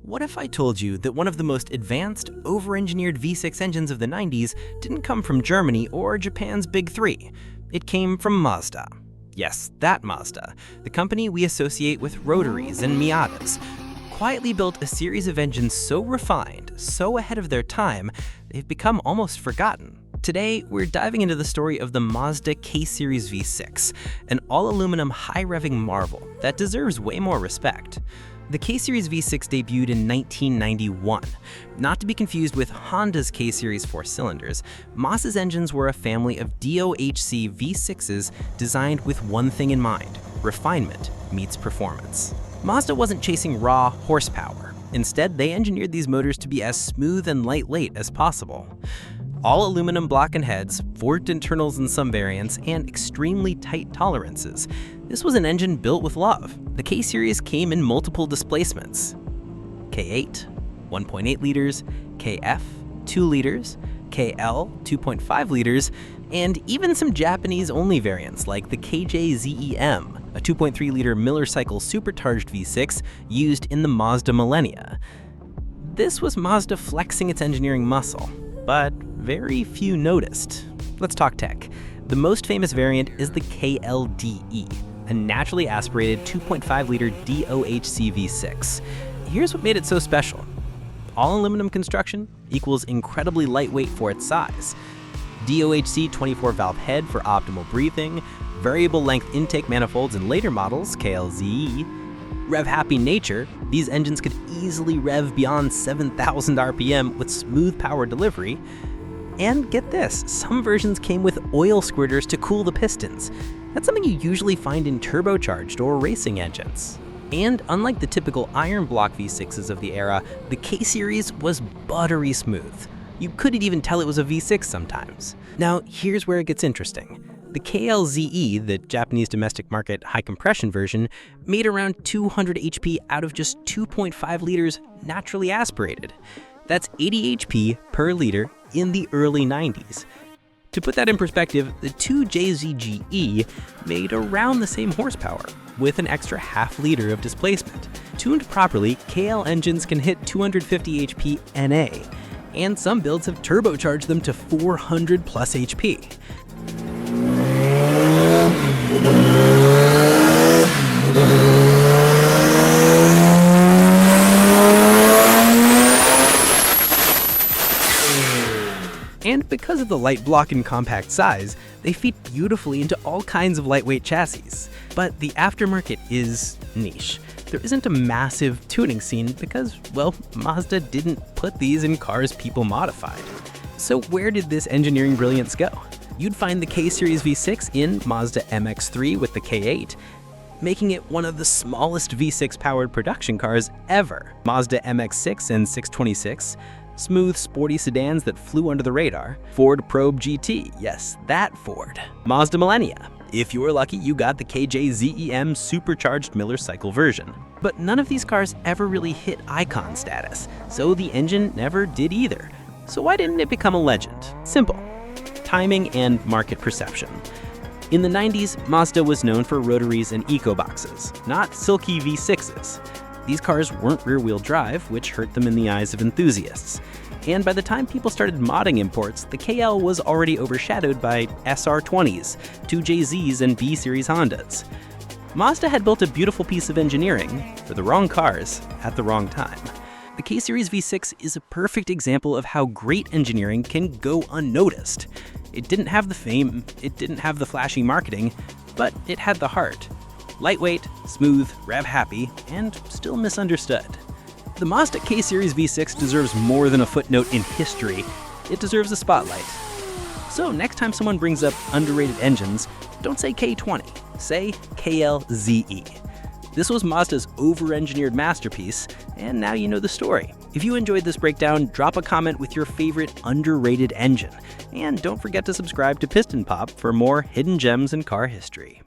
What if I told you that one of the most advanced, over-engineered V6 engines of the 90s didn't come from Germany or Japan's Big Three? It came from Mazda. Yes, that Mazda, the company we associate with rotaries and Miatas, quietly built a series of engines so refined, so ahead of their time, they've become almost forgotten. Today, we're diving into the story of the Mazda K-Series V6, an all-aluminum high-revving marvel that deserves way more respect. The K-Series V6 debuted in 1991. Not to be confused with Honda's K-Series 4 cylinders, Mazda's engines were a family of DOHC V6s designed with one thing in mind: refinement meets performance. Mazda wasn't chasing raw horsepower. Instead, they engineered these motors to be as smooth and lightweight as possible. All aluminum block and heads, forked internals in some variants, and extremely tight tolerances. This was an engine built with love. The K-Series came in multiple displacements: K8, 1.8 liters, KF, 2 liters, KL, 2.5 liters, and even some Japanese-only variants like the KJ-ZEM, a 2.3-liter Miller cycle supercharged V6 used in the Mazda Millenia. This was Mazda flexing its engineering muscle, but very few noticed. Let's talk tech. The most famous variant is the KLDE, a naturally aspirated 2.5-liter DOHC V6. Here's what made it so special. All aluminum construction equals incredibly lightweight for its size. DOHC 24-valve head for optimal breathing, variable length intake manifolds in later models, KLZE, rev-happy nature. These engines could easily rev beyond 7,000 RPM with smooth power delivery. And get this, some versions came with oil squirters to cool the pistons. That's something you usually find in turbocharged or racing engines. And unlike the typical iron block V6s of the era, the K-Series was buttery smooth. You couldn't even tell it was a V6 sometimes. Now, here's where it gets interesting. The KLZE, the Japanese domestic market high compression version, made around 200 HP out of just 2.5 liters naturally aspirated. That's 80 HP per liter in the early 90s. To put that in perspective, the 2JZGE made around the same horsepower, with an extra half liter of displacement. Tuned properly, KL engines can hit 250 HP NA, and some builds have turbocharged them to 400 plus HP. And because of the light block and compact size, they fit beautifully into all kinds of lightweight chassis. But the aftermarket is niche. There isn't a massive tuning scene because, well, Mazda didn't put these in cars people modified. So where did this engineering brilliance go? You'd find the K-Series V6 in Mazda MX-3 with the K8, making it one of the smallest V6-powered production cars ever. Mazda MX-6 and 626, smooth, sporty sedans that flew under the radar. Ford Probe GT, yes, that Ford. Mazda Millenia. If you were lucky, you got the KJ-ZEM supercharged Miller cycle version. But none of these cars ever really hit icon status, so the engine never did either. So why didn't it become a legend? Simple. Timing and market perception. In the 90s, Mazda was known for rotaries and eco-boxes, not silky V6s. These cars weren't rear-wheel drive, which hurt them in the eyes of enthusiasts. And by the time people started modding imports, the KL was already overshadowed by SR20s, 2JZs, and B-Series Hondas. Mazda had built a beautiful piece of engineering for the wrong cars at the wrong time. The K-Series V6 is a perfect example of how great engineering can go unnoticed. It didn't have the fame, it didn't have the flashy marketing, but it had the heart. Lightweight, smooth, rev-happy, and still misunderstood. The Mazda K-Series V6 deserves more than a footnote in history. It deserves a spotlight. So next time someone brings up underrated engines, don't say K20, say KLZE. This was Mazda's over-engineered masterpiece, and now you know the story. If you enjoyed this breakdown, drop a comment with your favorite underrated engine. And don't forget to subscribe to Piston Pop for more hidden gems in car history.